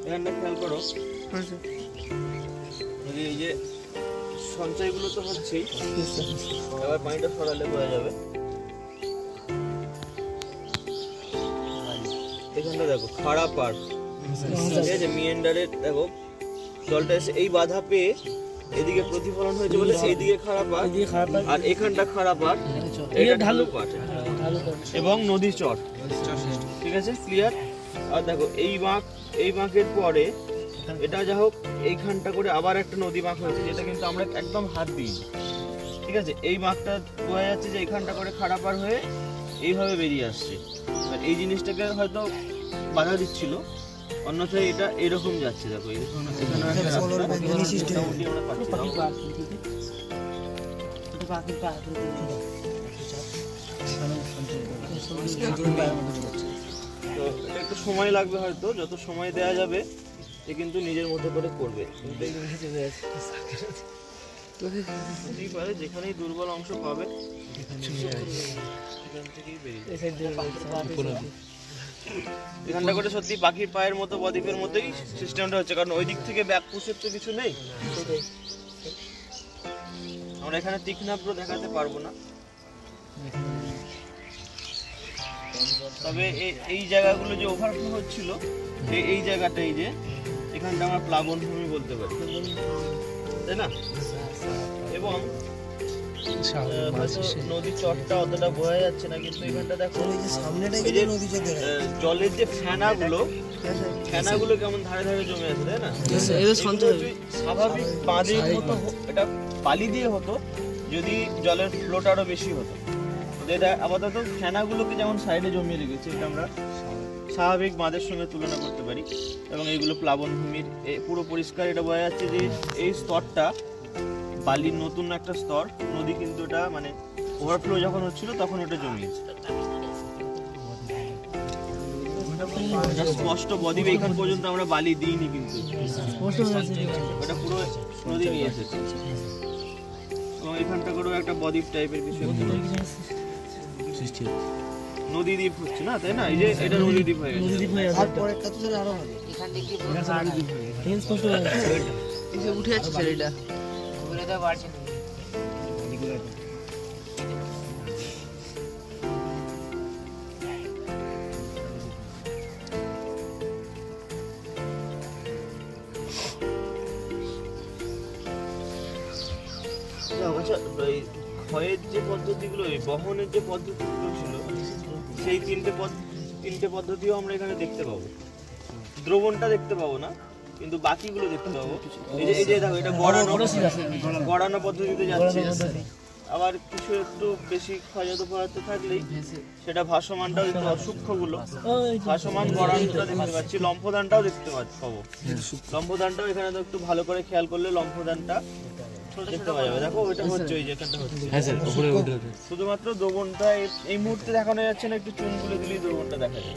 এখানটা খেয়াল করো, এই যে সঞ্চয়গুলো তো হচ্ছেই, এবার পানিটা সরালে বোঝা যাবে। এখানটা দেখো খাড়া পাড়, ঠিক আছে, মিয়েন্ডারে দেখো জলটা এসে এই বাধা পেয়ে এদিকে প্রতিফলন হয়েছে বলে এইদিকে খাড়া পাড়, আর এখানটা খাড়া পাড়, এটা ঢালু পাড় এবং নদী চর, ঠিক আছে, ক্লিয়ার। আর দেখো এই বাঁকের পরে এটা যা হোক এইখানটা করে আবার একটা নদী বাঁক হয়েছে, যেটা কিন্তু আমরা একদম হাত দিই, ঠিক আছে। এই বাঁকটা বোঝা যাচ্ছে যে এইখানটা করে খাড়া পাড় হয়ে এইভাবে বেরিয়ে আসছে, আর এই জিনিসটাকে হয়তো বাধা দিচ্ছিল, অন্যথায় এটা এরকম যাচ্ছে। দেখো তো এটা একটু সময় লাগবে হয়তো, যত সময় দেওয়া যাবে এ কিন্তু নিজের মতো করে করবে। যেখানেই দুর্বল অংশ পাবে এখানটা করে সত্যি পাখির পায়ের মতো বদ্বীপের মতোই সিস্টেমটা হচ্ছে, কারণ ওই দিক থেকে ব্যাক পুশের তো কিছু নেই, আমরা এখানে তীক্ষ্ণাগ্র দেখাতে পারবো না। তবে এই জায়গাগুলো যে ওভারফ্লো হচ্ছিল, এই জায়গাটা, এই যে এখানটা আমরা প্লাবন ভূমি বলতে পারি, তাই না? এবং নদী চরটা অতটা বোঝা যাচ্ছে না, কিন্তু এখানটা দেখো জলের যে ফেনাগুলো কেমন ধারে ধারে জমে আছে, তাই না? স্বাভাবিক বাঁধের মতো এটা বালি দিয়ে হতো যদি জলের ফ্লোটা আরো বেশি হতো। এটা আপাতত ফেনাগুলোকে যেমন সাইডে জমিয়ে রেখেছে, এটা আমরা স্বাভাবিক বাঁধের সঙ্গে তুলনা করতে পারি। এবং এইগুলো প্লাবন ভূমির পুরো পরিষ্কার এটা বোঝা যাচ্ছে যে এই স্তরটা বালির নতুন একটা স্তর, নদী কিন্তু এটা মানে ওভারফ্লো যখন হচ্ছিল তখন ওটা জমিয়েছে। স্পষ্ট বদ্বীপ এখান পর্যন্ত আমরা বালি দিইনি, কিন্তু ওটা পুরো নদী নিয়ে এসেছে। এবং এখানটা করেও একটা বদ্বীপ টাইপের কিছু নদী দ্বীপ হচ্ছে না, তাই না? এই যে এটা নদী দ্বীপ হয়ে গেছে, উঠে যাচ্ছে ছেলেটা। ক্ষয়ের যে পদ্ধতিগুলো, বহনের যে পদ্ধতিগুলো ছিল, সেই তিনটে পদ্ধতিও আমরা এখানে দেখতে পাবো। দ্রবণটা দেখতে পাবো না, কিন্তু বাকিগুলো দেখতে পাবো। এই যে দেখো এটা গড়ানো পদ্ধতিতে যাচ্ছে, আবার কিছু একটু বেশি ক্ষয়জাত পদার্থ থাকলেই সেটা ভাসমানটাও দেখতে পাবো, সূক্ষ্মগুলো ভাসমান গড়ানোটা দেখতে পাচ্ছি, লম্ফদানটাও দেখতে পাবো। লম্ফদানটাও এখানে তো একটু ভালো করে খেয়াল করলে লম্ফদানটা দেখতে পাওয়া যাবে। দেখো ওইটা হচ্ছে, ওই যেখানটা হচ্ছে, শুধুমাত্র দ্রবণটা এই মুহূর্তে দেখানো যাচ্ছে না, একটু চুন গুলে দিলেই দ্রবণটা দেখা যায়।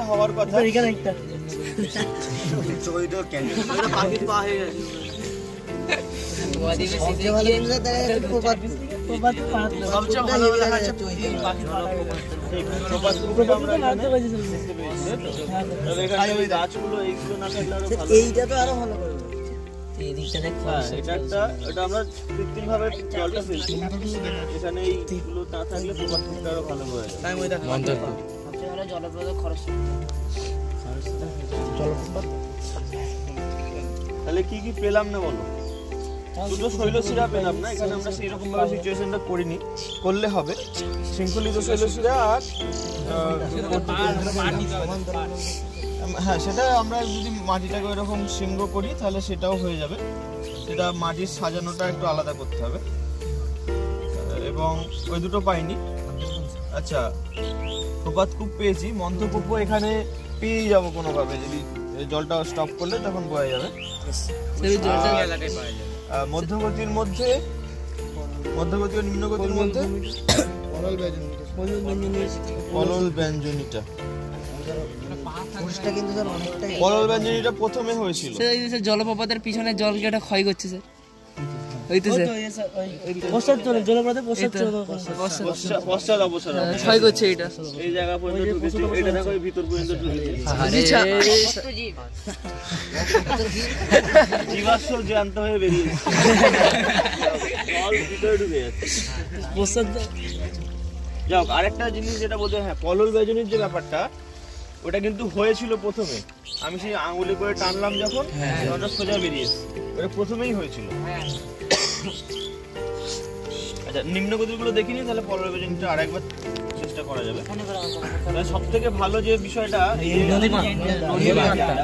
হওয়ার কথা পাখির পা হয়ে গেছে। এইটা তো আরো ভালো করে এটা আমরা কৃত্রিম ভাবে জলটা ফেলছি, এখানে এইগুলো না থাকলে প্রপাতটা আরো ভালো হয়ে যায়। তাহলে কি কি পেলাম না বলো? দুটো শৈলশিরা পেলাম না, এখানে আমরা সেই রকম ভাবে সিচুয়েশনটা করিনি, করলে হবে শৃঙ্খলিত শৈলশিরা। আর হ্যাঁ, সেটা আমরা যদি মাটিটাকে ওইরকম শৃঙ্গ করি তাহলে সেটাও হয়ে যাবে, সেটা মাটির সাজানোটা একটু আলাদা করতে হবে। এবং ওই দুটো পাইনি। আচ্ছা, প্রপাতকূপ পেয়েছি, মন্থকূপও এখানে পেয়ে যাবো কোনোভাবে, যদি জলটা স্টপ করলে তখন বোঝা যাবে। মধ্যগতির মধ্যে, মধ্যগতি ও নিম্নগতির মধ্যে পলল ব্যঞ্জনীটা, পলল ব্যঞ্জনীটা প্রথমে হয়েছিল জলপ্রপাতের পিছনে জলকে ক্ষয় করছে স্যার। হইতেছে পশ্চাৎ জলপ্রপাতে পশ্চাৎ পশ্চাৎ অবসর ছয় করছে এটা এই জায়গা পর্যন্ত ঢুকেছে, এটা দেখো এই ভিতর পর্যন্ত ঢুকেছে। জীবাশ্ম জ্যান্ত হয়ে বেরিয়েছে, জল ভিতরে ঢুকে যাচ্ছে। যাক, আরেকটা জিনিস যেটা বলতে, হ্যাঁ, পলল বেজনির যে ব্যাপারটা, ওটা কিন্তু হয়েছিল প্রথমে। আমি সেই আঙুলে করে টানলাম যখন, ওটা সোজা বেরিয়েছে, ওটা প্রথমেই হয়েছিল। আচ্ছা, নিম্নগতির গুলো দেখিনি, তাহলে পলল বেজনিটা আরেকবার চেষ্টা করা যাবে। সব থেকে ভালো যে বিষয়টা, এই যে নদীবাঁধটা,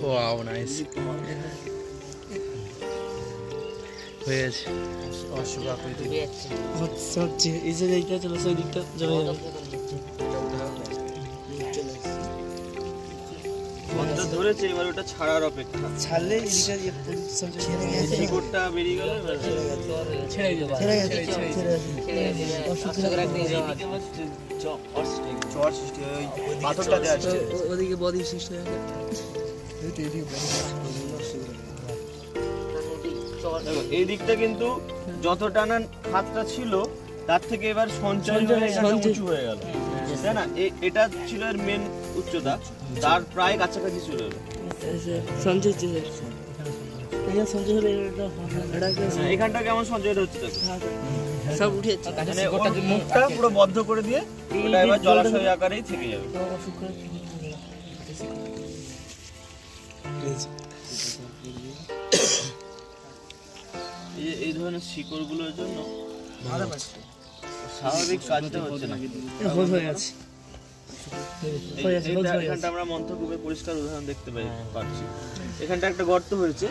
ওয়াও নাইস হয়েছে এই যে দিকটা চলে সেই দিকটা জমে যাবে। বন্ধ ধরেছে, এবার ওটা ছাড়ার অপেক্ষা। ছাড়লে শিকড়টা বেরিয়ে গেলে চর সৃষ্টি হয়, ওই পাথরটা দেওয়া আছে। ওদিকে বডি সৃষ্টি হয়ে গেছে। দেখো, এই দিকটা কিন্তু যত টানা খাতটা ছিল তার থেকে এবার সঞ্চয় হয়ে এখানে উঁচু হয়ে গেল, তাই না? এটা ছিল এর মেন উচ্চতা, তার প্রায় কাছাকাছি চলে এলো। এখানটা কেমন সঞ্চয়টা হচ্ছে দেখো, সব উঠে যাচ্ছে মানে ওর মুখটা পুরো বদ্ধ করে দিয়ে ওটা এবার জলাশয় আকারেই থেকে যাবে। এই ধরনের শিকড়গুলোর জন্য স্বাভাবিক কাজটা হচ্ছে না। এখানটা আমরা মন্থকূপের পরিষ্কার উদাহরণ দেখতে পাচ্ছি। এখানটা একটা গর্ত হয়েছে,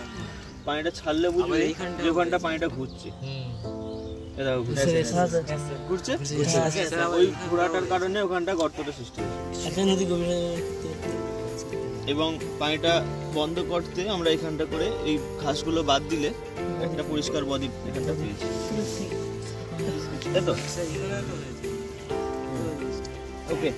পানিটা ছাড়লে বুঝবে যে ওখানটা পানিটা ঘুরছে। ঘুরছে, ওই ঘোরাটার কারণে ওখানটা গর্তটা সৃষ্টি হয়েছে। এবং পানিটা বন্ধ করতে আমরা এখানটা করে এই ঘাসগুলো বাদ দিলে একটা পরিষ্কার বডি এখানটা পেয়েছি, তাই তো? ওকে।